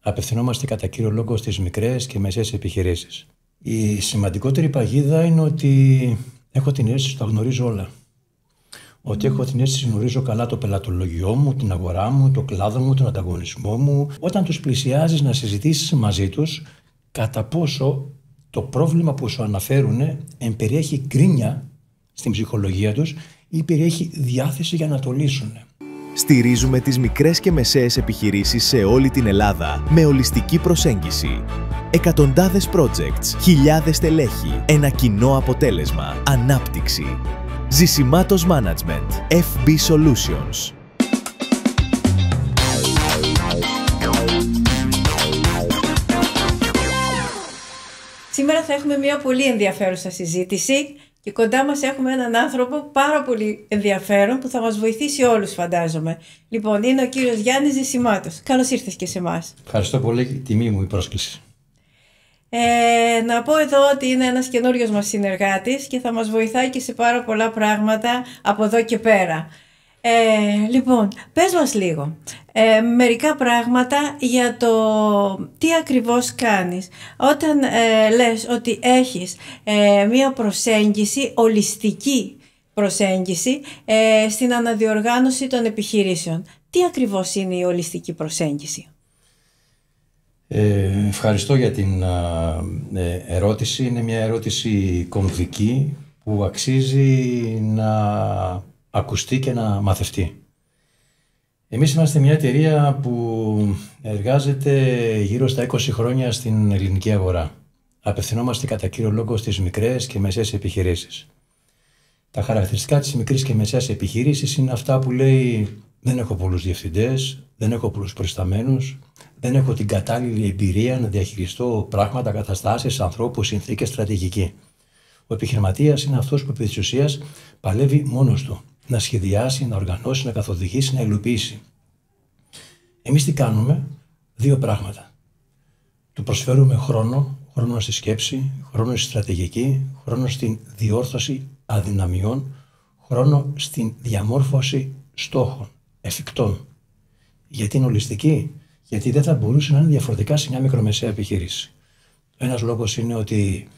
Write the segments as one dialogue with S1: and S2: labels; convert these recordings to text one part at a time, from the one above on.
S1: απευθυνόμαστε κατά κύριο λόγο στις μικρές και μεσαίες επιχειρήσεις. Η σημαντικότερη παγίδα είναι ότι έχω την αίσθηση ότι τα γνωρίζω όλα. Ότι έχω την αίσθηση ότι γνωρίζω καλά το πελατολογιό μου, την αγορά μου, το κλάδο μου, τον ανταγωνισμό μου. Όταν τους πλησιάζεις να συζητήσεις μαζί τους, κατά πόσο το πρόβλημα που σου αναφέρουν εμπεριέχει γκρίνια στην ψυχολογία τους ή περιέχει διάθεση για να το λύσουν.
S2: Στηρίζουμε τις μικρές και μεσαίες επιχειρήσεις σε όλη την Ελλάδα με ολιστική προσέγγιση. Εκατοντάδες projects, χιλιάδες τελέχη, ένα κοινό αποτέλεσμα, ανάπτυξη. Ζησιμάτος Management, FB Solutions.
S3: Σήμερα θα έχουμε μια πολύ ενδιαφέρουσα συζήτηση και κοντά μας έχουμε έναν άνθρωπο πάρα πολύ ενδιαφέρον που θα μας βοηθήσει όλους, φαντάζομαι. Λοιπόν, είναι ο κύριος Γιάννης Ζησιμάτος. Καλώς ήρθες και σε εμάς.
S1: Ευχαριστώ πολύ, τιμή μου η πρόσκληση.
S3: Να πω εδώ ότι είναι ένας καινούριος μας συνεργάτης και θα μας βοηθάει και σε πάρα πολλά πράγματα από εδώ και πέρα. Λοιπόν, πες μας λίγο μερικά πράγματα για το τι ακριβώς κάνεις. Όταν λες ότι έχεις μία προσέγγιση, ολιστική προσέγγιση στην αναδιοργάνωση των επιχειρήσεων. Τι ακριβώς είναι η ολιστική προσέγγιση?
S1: Ευχαριστώ για την ερώτηση. Είναι μια ερώτηση κομβική που αξίζει να ακουστεί και να μαθευτεί. Εμείς είμαστε μια εταιρεία που εργάζεται γύρω στα 20 χρόνια στην ελληνική αγορά. Απευθυνόμαστε κατά κύριο λόγο στις μικρές και μεσαίες επιχειρήσεις. Τα χαρακτηριστικά της μικρής και μεσαίας επιχείρησης είναι αυτά που λέει: δεν έχω πολλούς διευθυντές, δεν έχω πολλούς προϊσταμένους, δεν έχω την κατάλληλη εμπειρία να διαχειριστώ πράγματα, καταστάσεις, ανθρώπους, συνθήκες, στρατηγική. Ο επιχειρηματίας είναι αυτός που επί της ουσίας παλεύει μόνος του. Να σχεδιάσει, να οργανώσει, να καθοδηγήσει, να υλοποιήσει. Εμείς τι κάνουμε? Δύο πράγματα. Του προσφέρουμε χρόνο στη σκέψη, χρόνο στη στρατηγική, χρόνο στην διόρθωση αδυναμιών, χρόνο στην διαμόρφωση στόχων, εφικτών. Γιατί είναι ολιστική? Γιατί δεν θα μπορούσε να είναι διαφορετικά σε μια μικρομεσαία επιχείρηση. Ένας λόγος είναι ότι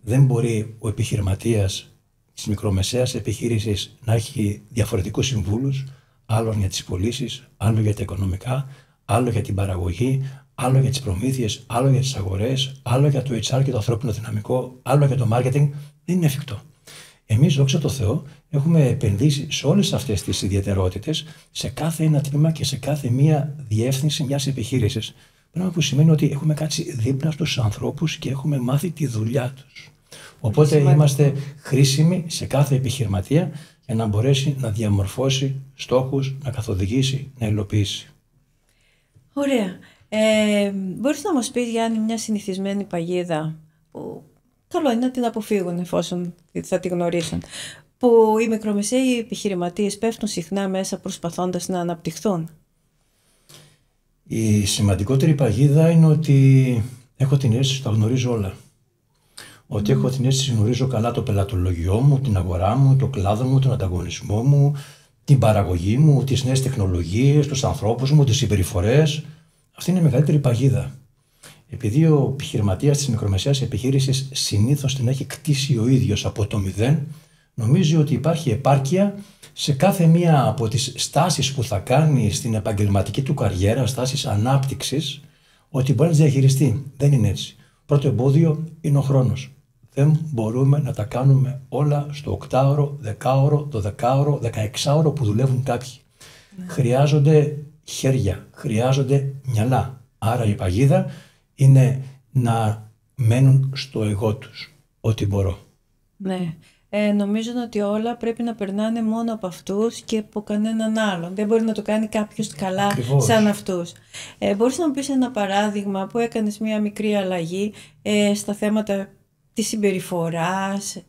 S1: δεν μπορεί ο επιχειρηματίας της μικρομεσαίας επιχείρησης να έχει διαφορετικούς συμβούλους, άλλο για τις πωλήσεις, άλλο για τα οικονομικά, άλλο για την παραγωγή, άλλο για τις προμήθειες, άλλο για τις αγορές, άλλο για το HR και το ανθρώπινο δυναμικό, άλλο για το marketing. Δεν είναι εφικτό. Εμείς, δόξα τω Θεώ, έχουμε επενδύσει σε όλες αυτές τις ιδιαιτερότητες, σε κάθε ένα τμήμα και σε κάθε μία διεύθυνση μιας επιχείρησης. Πράγμα που σημαίνει ότι έχουμε κάτσει δίπλα στους ανθρώπους και έχουμε μάθει τη δουλειά τους. Οπότε είμαστε χρήσιμοι σε κάθε επιχειρηματία για να μπορέσει να διαμορφώσει στόχους, να καθοδηγήσει, να υλοποιήσει.
S3: Ωραία. Μπορείς να μας πεις, Γιάννη, μια συνηθισμένη παγίδα που καλό είναι να την αποφύγουν εφόσον θα τη γνωρίσουν, που οι μικρομεσαίοι επιχειρηματίες πέφτουν συχνά μέσα προσπαθώντας να αναπτυχθούν?
S1: Η σημαντικότερη παγίδα είναι ότι έχω την αίσθηση ότι τα γνωρίζω όλα. Ότι έχω την αίσθηση ότι γνωρίζω καλά το πελατολογιό μου, την αγορά μου, το κλάδο μου, τον ανταγωνισμό μου, την παραγωγή μου, τις νέες τεχνολογίες, τους ανθρώπους μου, τις συμπεριφορές. Αυτή είναι η μεγαλύτερη παγίδα. Επειδή ο επιχειρηματίας της μικρομεσαίας επιχείρησης συνήθως την έχει κτίσει ο ίδιος από το μηδέν, νομίζει ότι υπάρχει επάρκεια σε κάθε μία από τις στάσεις που θα κάνει στην επαγγελματική του καριέρα, στάσεις ανάπτυξης, ότι μπορεί να τις διαχειριστεί. Δεν είναι έτσι. Πρώτο εμπόδιο είναι ο χρόνος. Δεν μπορούμε να τα κάνουμε όλα στο 8ωρο, 10ωρο, 12ωρο, 16ωρο που δουλεύουν κάποιοι. Χρειάζονται χέρια, χρειάζονται μυαλά. Άρα η παγίδα είναι να μένουν στο εγώ τους, ό,τι μπορώ.
S3: Ναι. Νομίζω ότι όλα πρέπει να περνάνε μόνο από αυτούς και από κανέναν άλλον. Δεν μπορεί να το κάνει κάποιος καλά. Ακριβώς. Σαν αυτούς. Μπορείς να μου πεις ένα παράδειγμα που έκανες μια μικρή αλλαγή στα θέματα της συμπεριφοράς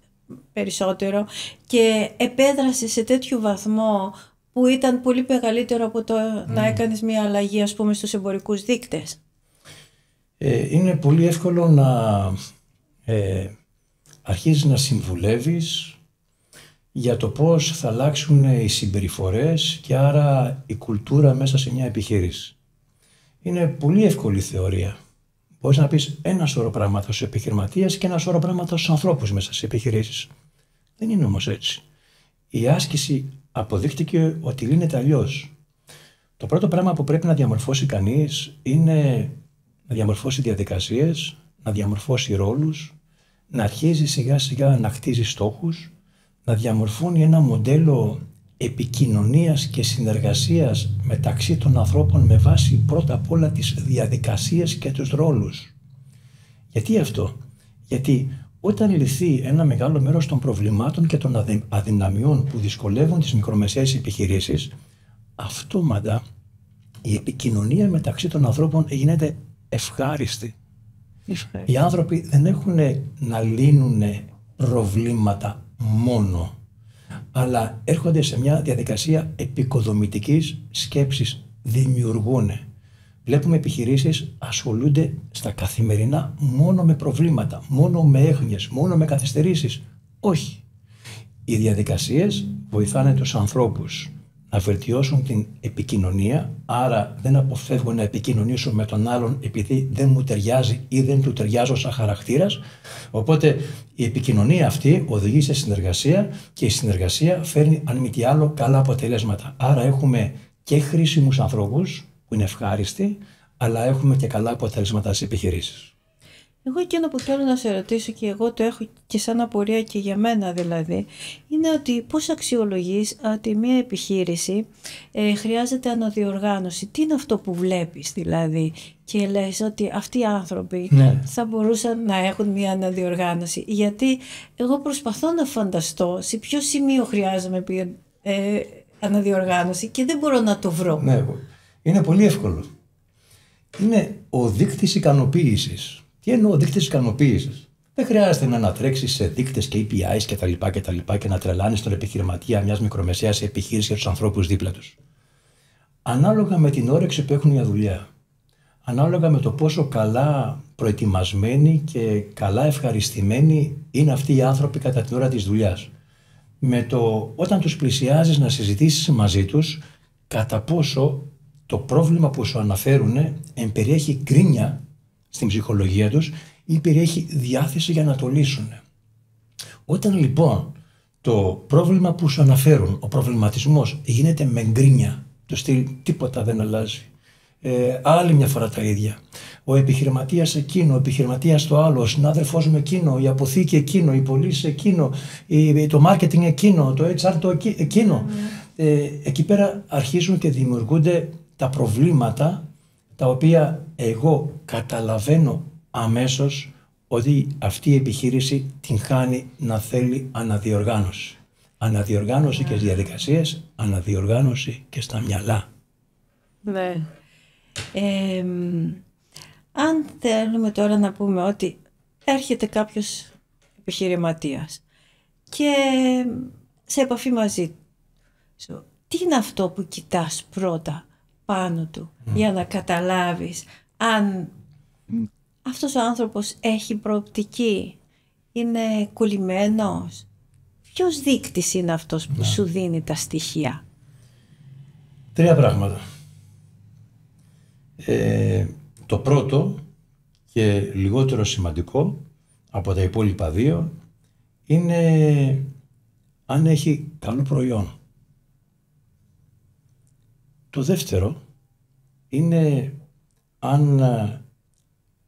S3: περισσότερο και επέδρασε σε τέτοιο βαθμό που ήταν πολύ μεγαλύτερο από το να έκανες μια αλλαγή, ας πούμε, στους εμπορικούς δείκτες?
S1: Είναι πολύ εύκολο να αρχίζεις να συμβουλεύεις για το πώς θα αλλάξουν οι συμπεριφορές και άρα η κουλτούρα μέσα σε μια επιχείρηση. Είναι πολύ εύκολη θεωρία. Μπορείς να πεις ένα σωρό πράγματα στους επιχειρηματίες και ένα σωρό πράγματα στους ανθρώπους μέσα στις επιχειρήσεις. Δεν είναι όμως έτσι. Η άσκηση αποδείχτηκε ότι λύνεται αλλιώς. Το πρώτο πράγμα που πρέπει να διαμορφώσει κανείς είναι να διαμορφώσει διαδικασίες, να διαμορφώσει ρόλους, να αρχίζει σιγά σιγά να χτίζει στόχους, να διαμορφώνει ένα μοντέλο επικοινωνίας και συνεργασίας μεταξύ των ανθρώπων με βάση πρώτα απ' όλα τις διαδικασίες και τους ρόλους. Γιατί αυτό? Γιατί όταν λυθεί ένα μεγάλο μέρος των προβλημάτων και των αδυναμιών που δυσκολεύουν τις μικρομεσαίες επιχειρήσεις, αυτόματα η επικοινωνία μεταξύ των ανθρώπων γίνεται ευχάριστη. Οι άνθρωποι δεν έχουν να λύνουν προβλήματα μόνο, αλλά έρχονται σε μια διαδικασία επικοδομητικής σκέψης, δημιουργούν. Βλέπουμε επιχειρήσεις ασχολούνται στα καθημερινά μόνο με προβλήματα, μόνο με έγνοιες, μόνο με καθυστερήσεις. Όχι. Οι διαδικασίες βοηθάνε τους ανθρώπους να βελτιώσουν την επικοινωνία, άρα δεν αποφεύγουν να επικοινωνήσουν με τον άλλον επειδή δεν μου ταιριάζει ή δεν του ταιριάζω σαν χαρακτήρας. Οπότε η επικοινωνία αυτή οδηγεί σε συνεργασία και η συνεργασία φέρνει αν μη τι άλλο καλά αποτελέσματα. Άρα έχουμε και χρήσιμους ανθρώπους που είναι ευχάριστοι, αλλά έχουμε και καλά αποτελέσματα στις επιχειρήσεις.
S3: Εγώ εκείνο που θέλω να σε ρωτήσω, και εγώ το έχω και σαν απορία και για μένα δηλαδή, είναι ότι πώς αξιολογείς ότι μια επιχείρηση χρειάζεται αναδιοργάνωση. Τι είναι αυτό που βλέπεις δηλαδή και λες ότι αυτοί οι άνθρωποι θα μπορούσαν να έχουν μια αναδιοργάνωση? Γιατί εγώ προσπαθώ να φανταστώ σε ποιο σημείο χρειάζομαι αναδιοργάνωση και δεν μπορώ να το βρω.
S1: Ναι, είναι πολύ εύκολο. Είναι ο δείκτης ικανοποίησης. Τι εννοώ δείκτες ικανοποίησης? Δεν χρειάζεται να ανατρέξεις σε δείκτες KPIs κτλ. Και να τρελάνεις τον επιχειρηματία μιας μικρομεσαίας επιχείρησης και τους ανθρώπους δίπλα τους. Ανάλογα με την όρεξη που έχουν για δουλειά, ανάλογα με το πόσο καλά προετοιμασμένοι και καλά ευχαριστημένοι είναι αυτοί οι άνθρωποι κατά την ώρα της δουλειάς, με το όταν τους πλησιάζεις να συζητήσεις μαζί τους κατά πόσο το πρόβλημα που σου αναφέρουν εμπεριέχει γκρίνια στην ψυχολογία τους ή περιέχει διάθεση για να το λύσουν. Όταν λοιπόν το πρόβλημα που σου αναφέρουν, ο προβληματισμός, γίνεται με γκρίνια, το στυλ τίποτα δεν αλλάζει, άλλη μια φορά τα ίδια, ο επιχειρηματίας εκείνο, ο επιχειρηματίας το άλλο, ο συνάδελφός μου εκείνο, η αποθήκη εκείνο, η πωλήση εκείνο, το marketing εκείνο, το HR το εκείνο, εκεί πέρα αρχίζουν και δημιουργούνται τα προβλήματα τα οποία εγώ καταλαβαίνω αμέσως ότι αυτή η επιχείρηση την χάνει να θέλει αναδιοργάνωση. Αναδιοργάνωση και στις διαδικασίες, αναδιοργάνωση και στα μυαλά.
S3: Ναι. Αν θέλουμε τώρα να πούμε ότι έρχεται κάποιος επιχειρηματίας και σε επαφή μαζί σου, τι είναι αυτό που κοιτάς πρώτα πάνω του για να καταλάβεις αν αυτός ο άνθρωπος έχει προοπτική, είναι κολλημένος? Ποιος δείκτης είναι αυτός που σου δίνει τα στοιχεία?
S1: Τρία πράγματα. Το πρώτο και λιγότερο σημαντικό από τα υπόλοιπα δύο είναι αν έχει καλό προϊόν. Το δεύτερο είναι αν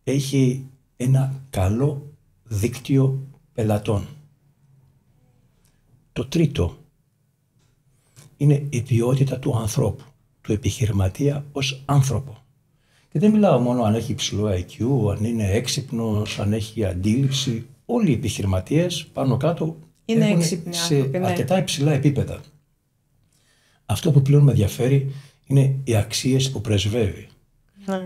S1: έχει ένα καλό δίκτυο πελατών. Το τρίτο είναι η ποιότητα του ανθρώπου, του επιχειρηματία ως άνθρωπο. Και δεν μιλάω μόνο αν έχει υψηλό IQ, αν είναι έξυπνος, αν έχει αντίληψη. Όλοι οι επιχειρηματίες πάνω κάτω
S3: είναι
S1: έχουν
S3: έξυπνοι
S1: σε
S3: άνθρωποι, ναι.
S1: αρκετά υψηλά επίπεδα. Αυτό που πλέον με ενδιαφέρει είναι οι αξίες που πρεσβεύει.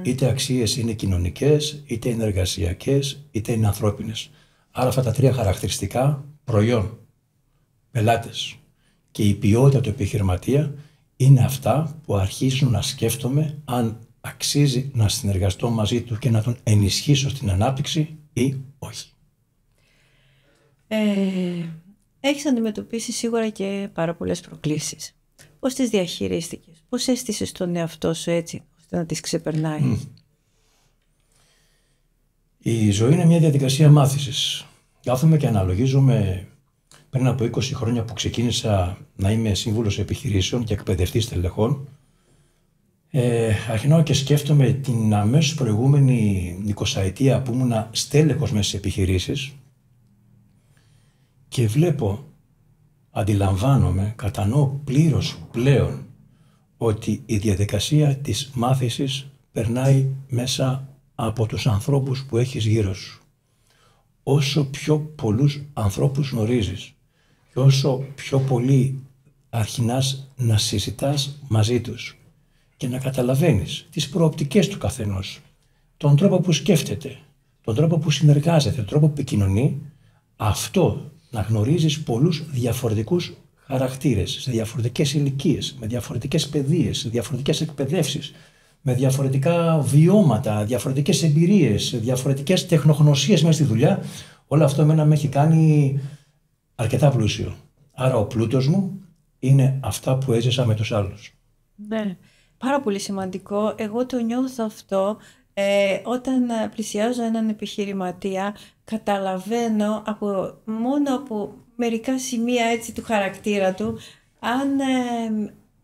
S1: Είτε αξίες είναι κοινωνικές, είτε είναι εργασιακές, είτε είναι ανθρώπινες. Άρα αυτά τα τρία χαρακτηριστικά, προϊόν, πελάτες και η ποιότητα του επιχειρηματία, είναι αυτά που αρχίζουν να σκέφτομαι αν αξίζει να συνεργαστώ μαζί του και να τον ενισχύσω στην ανάπτυξη ή όχι.
S3: Έχεις αντιμετωπίσει σίγουρα και πάρα πολλές προκλήσεις. Πώς τις διαχειρίστηκες? Πώς έστησες τον εαυτό σου έτσι ώστε να τις ξεπερνάει.
S1: Η ζωή είναι μια διαδικασία μάθησης. Κάθομαι και αναλογίζομαι πριν από 20 χρόνια που ξεκίνησα να είμαι σύμβουλος επιχειρήσεων και εκπαιδευτής τελεχών. Αρχινάω και σκέφτομαι την αμέσως προηγούμενη 20ετία που ήμουνα στέλεχος μέσα στις επιχειρήσεις και βλέπω, αντιλαμβάνομαι, κατανοώ πλήρως πλέον ότι η διαδικασία της μάθησης περνάει μέσα από τους ανθρώπους που έχεις γύρω σου. Όσο πιο πολλούς ανθρώπους γνωρίζεις και όσο πιο πολύ αρχινάς να συζητάς μαζί τους και να καταλαβαίνεις τις προοπτικές του καθενός, τον τρόπο που σκέφτεται, τον τρόπο που συνεργάζεται, τον τρόπο που επικοινωνεί, αυτό να γνωρίζεις πολλούς διαφορετικούς χαρακτήρες, σε διαφορετικές ηλικίες, με διαφορετικές παιδείες, σε διαφορετικές εκπαιδεύσεις, με διαφορετικά βιώματα, διαφορετικές εμπειρίες, διαφορετικές τεχνογνωσίες μέσα στη δουλειά, όλο αυτό εμένα με έχει κάνει αρκετά πλούσιο. Άρα ο πλούτος μου είναι αυτά που έζησα με τους άλλους.
S3: Ναι, πάρα πολύ σημαντικό. Εγώ το νιώθω αυτό όταν πλησιάζω έναν επιχειρηματία, καταλαβαίνω μόνο από μερικά σημεία έτσι του χαρακτήρα του, αν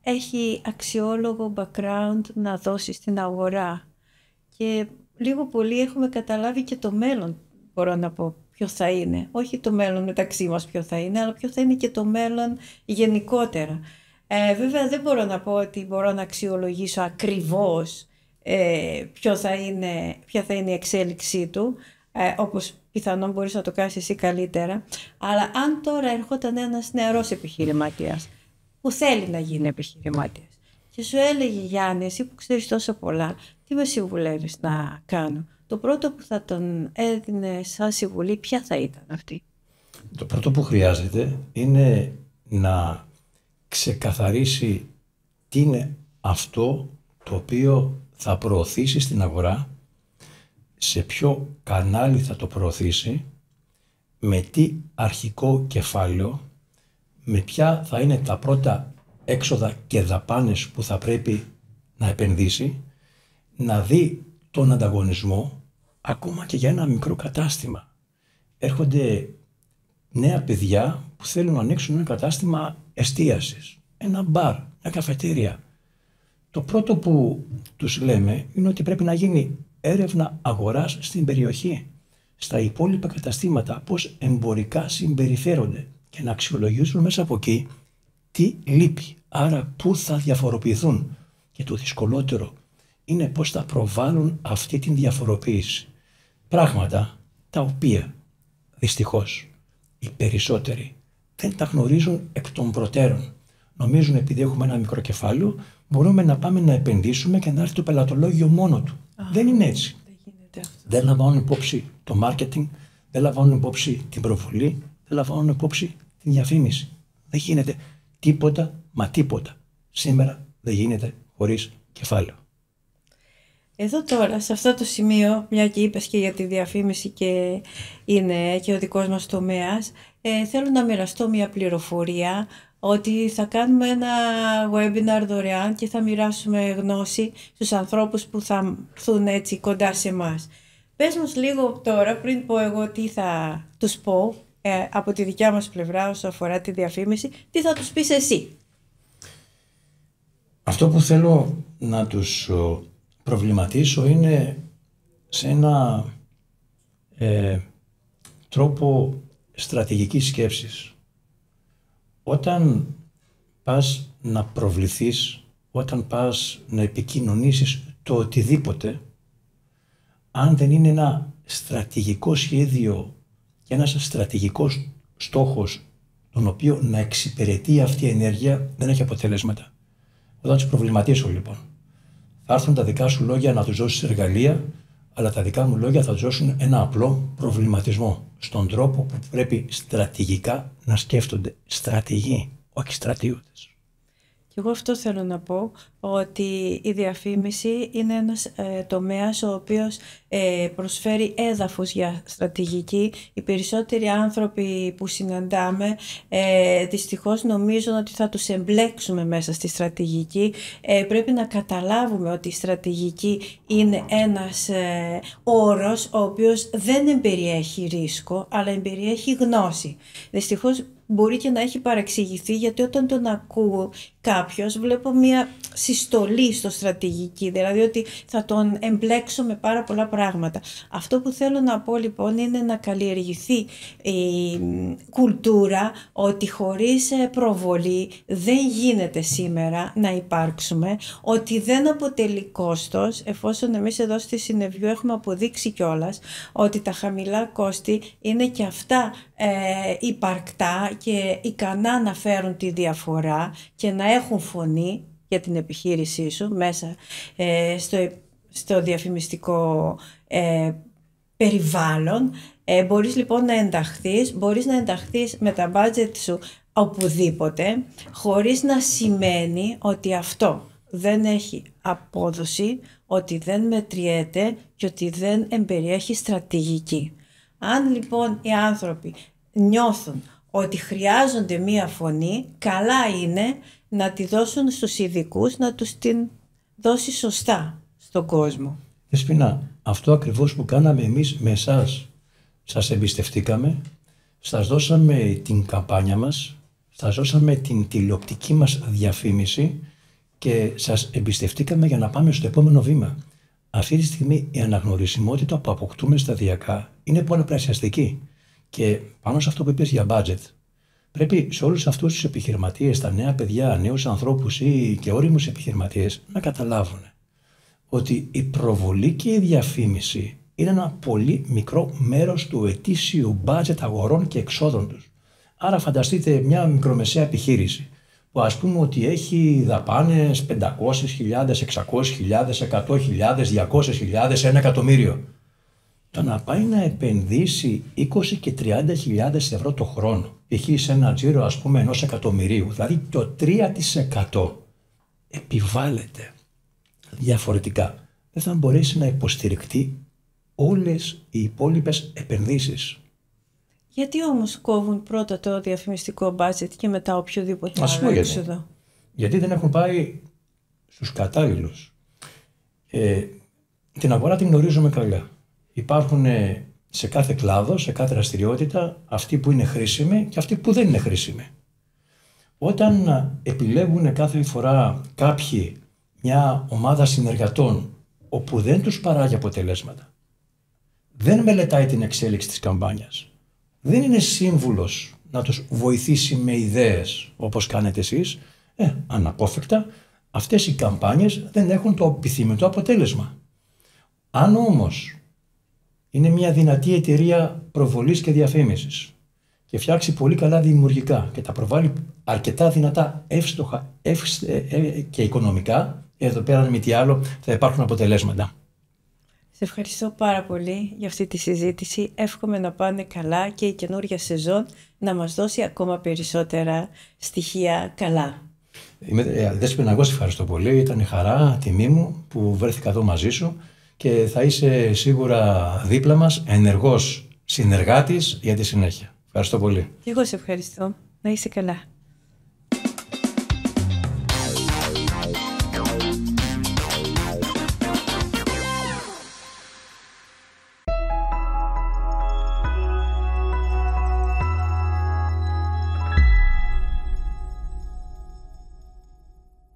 S3: έχει αξιόλογο background να δώσει στην αγορά. Και λίγο πολύ έχουμε καταλάβει και το μέλλον, μπορώ να πω, ποιο θα είναι. Όχι το μέλλον μεταξύ μας ποιο θα είναι, αλλά ποιο θα είναι και το μέλλον γενικότερα. Βέβαια δεν μπορώ να πω ότι μπορώ να αξιολογήσω ακριβώς ποια θα είναι η εξέλιξή του, όπως πιθανόν μπορείς να το κάνεις εσύ καλύτερα. Αλλά αν τώρα ερχόταν ένας νεαρός επιχειρηματίας που θέλει να γίνει επιχειρηματίας και σου έλεγε, Γιάννη, εσύ που ξέρεις τόσο πολλά, τι με συμβουλεύεις να κάνω? Το πρώτο που θα τον έδινε σαν συμβουλή, ποια θα ήταν αυτή?
S1: Το πρώτο που χρειάζεται είναι να ξεκαθαρίσει τι είναι αυτό το οποίο θα προωθήσει στην αγορά, σε ποιο κανάλι θα το προωθήσει, με τι αρχικό κεφάλαιο, με ποια θα είναι τα πρώτα έξοδα και δαπάνες που θα πρέπει να επενδύσει, να δει τον ανταγωνισμό, ακόμα και για ένα μικρό κατάστημα. Έρχονται νέα παιδιά που θέλουν να ανοίξουν ένα κατάστημα εστίασης, ένα μπαρ, μια καφετέρια. Το πρώτο που τους λέμε είναι ότι πρέπει να γίνει έρευνα αγοράς στην περιοχή, στα υπόλοιπα καταστήματα, πώς εμπορικά συμπεριφέρονται και να αξιολογήσουν μέσα από εκεί τι λείπει, άρα πού θα διαφοροποιηθούν. Και το δυσκολότερο είναι πώς θα προβάλλουν αυτή την διαφοροποίηση. Πράγματα τα οποία δυστυχώς οι περισσότεροι δεν τα γνωρίζουν εκ των προτέρων. Νομίζουν επειδή έχουμε ένα μικρό κεφάλαιο μπορούμε να πάμε να επενδύσουμε και να έρθει το πελατολόγιο μόνο του. Δεν είναι έτσι. Δεν λαμβάνουν υπόψη το marketing, δεν λαμβάνουν υπόψη την προβολή, δεν λαμβάνουν υπόψη την διαφήμιση. Δεν γίνεται τίποτα, μα τίποτα. Σήμερα δεν γίνεται χωρίς κεφάλαιο.
S3: Εδώ τώρα, σε αυτό το σημείο, μια και είπες και για τη διαφήμιση και είναι και ο δικός μας τομέας, θέλω να μοιραστώ μια πληροφορία ότι θα κάνουμε ένα webinar δωρεάν και θα μοιράσουμε γνώση στους ανθρώπους που θα έρθουν έτσι κοντά σε εμάς. Πες μας λίγο τώρα, πριν πω εγώ τι θα τους πω από τη δικιά μας πλευρά όσο αφορά τη διαφήμιση, τι θα τους πεις εσύ?
S1: Αυτό που θέλω να τους προβληματίσω είναι σε ένα τρόπο στρατηγικής σκέψης. Όταν πας να προβληθείς, όταν πας να επικοινωνήσεις το οτιδήποτε, αν δεν είναι ένα στρατηγικό σχέδιο και ένας στρατηγικός στόχος τον οποίο να εξυπηρετεί αυτή η ενέργεια, δεν έχει αποτελέσματα. Θα τους προβληματίσω λοιπόν. Θα έρθουν τα δικά σου λόγια να τους δώσεις εργαλεία, αλλά τα δικά μου λόγια θα τους δώσουν ένα απλό προβληματισμό στον τρόπο που πρέπει στρατηγικά να σκέφτονται. Στρατηγοί, όχι στρατιώτες.
S3: Και εγώ αυτό θέλω να πω, ότι η διαφήμιση είναι ένας τομέας ο οποίος προσφέρει έδαφος για στρατηγική. Οι περισσότεροι άνθρωποι που συναντάμε δυστυχώς νομίζουν ότι θα τους εμπλέξουμε μέσα στη στρατηγική. Πρέπει να καταλάβουμε ότι η στρατηγική είναι ένας όρος ο οποίος δεν εμπεριέχει ρίσκο, αλλά εμπεριέχει γνώση. Δυστυχώς μπορεί και να έχει παρεξηγηθεί, γιατί όταν τον ακούω κάποιος βλέπω μια συστολή στο στρατηγική, δηλαδή ότι θα τον εμπλέξω με πάρα πολλά πράγματα. Αυτό που θέλω να πω λοιπόν είναι να καλλιεργηθεί η κουλτούρα ότι χωρίς προβολή δεν γίνεται σήμερα να υπάρξουμε, ότι δεν αποτελεί κόστος, εφόσον εμείς εδώ στη Συνεβιού έχουμε αποδείξει κιόλας ότι τα χαμηλά κόστη είναι και αυτά υπαρκτά και ικανά να φέρουν τη διαφορά και να έχουν φωνή για την επιχείρησή σου μέσα στο διαφημιστικό περιβάλλον. Μπορείς λοιπόν να ενταχθείς, μπορείς να ενταχθείς με τα budget σου οπουδήποτε, χωρίς να σημαίνει ότι αυτό δεν έχει απόδοση, ότι δεν μετριέται και ότι δεν εμπεριέχει στρατηγική. Αν λοιπόν οι άνθρωποι νιώθουν ότι χρειάζονται μία φωνή, καλά είναι να τη δώσουν στους ειδικούς, να τους την δώσει σωστά στον κόσμο.
S1: Δεσποιná, αυτό ακριβώς που κάναμε εμείς με εσάς. Σας εμπιστευτήκαμε, σας δώσαμε την καμπάνια μας, σας δώσαμε την τηλεοπτική μας διαφήμιση και σας εμπιστευτήκαμε για να πάμε στο επόμενο βήμα. Αυτή τη στιγμή η αναγνωρισιμότητα που αποκτούμε σταδιακά είναι πολλαπλασιαστική. Και πάνω σε αυτό που είπες για budget, πρέπει σε όλους αυτούς τους επιχειρηματίες, τα νέα παιδιά, νέους ανθρώπους ή και όριμους επιχειρηματίες να καταλάβουν ότι η προβολή και η διαφήμιση είναι ένα πολύ μικρό μέρος του ετήσιου budget αγορών και εξόδων τους. Άρα φανταστείτε μια μικρομεσαία επιχείρηση που ας πούμε ότι έχει δαπάνες 500.000, 600.000, 100.000, 200.000, 1 εκατομμύριο. Το να πάει να επενδύσει 20 και 30.000 ευρώ το χρόνο, π.χ. σε ένα τζίρο ας πούμε 1 εκατομμυρίου, δηλαδή το 3% επιβάλλεται διαφορετικά. Δεν θα μπορέσει να υποστηριχτεί όλες οι υπόλοιπες επενδύσεις.
S3: Γιατί όμως κόβουν πρώτα το διαφημιστικό budget και μετά οποιοδήποτε άλλο έξοδο?
S1: Γιατί δεν έχουν πάει στους κατάλληλους. Την αγορά την γνωρίζουμε καλά. Υπάρχουν σε κάθε κλάδο, σε κάθε δραστηριότητα, αυτοί που είναι χρήσιμοι και αυτοί που δεν είναι χρήσιμοι. Όταν επιλέγουν κάθε φορά κάποιοι μια ομάδα συνεργατών όπου δεν τους παράγει αποτελέσματα, δεν μελετάει την εξέλιξη της καμπάνιας, δεν είναι σύμβουλος να τους βοηθήσει με ιδέες όπως κάνετε εσείς, αναπόφευκτα αυτές οι καμπάνιες δεν έχουν το επιθυμητό αποτέλεσμα. Αν όμως είναι μια δυνατή εταιρεία προβολής και διαφήμισης και φτιάξει πολύ καλά δημιουργικά και τα προβάλλει αρκετά δυνατά, εύστοχα και οικονομικά, εδώ πέρα αν μη τι άλλο θα υπάρχουν αποτελέσματα.
S3: Σε ευχαριστώ πάρα πολύ για αυτή τη συζήτηση. Εύχομαι να πάνε καλά και η καινούργια σεζόν να μας δώσει ακόμα περισσότερα στοιχεία καλά.
S1: Δέσποινα, εγώ σε ευχαριστώ πολύ. Ήταν χαρά, τιμή μου που βρέθηκα εδώ μαζί σου και θα είσαι σίγουρα δίπλα μας, ενεργός συνεργάτης για τη συνέχεια. Ευχαριστώ πολύ.
S3: Και εγώ σε ευχαριστώ. Να είσαι καλά.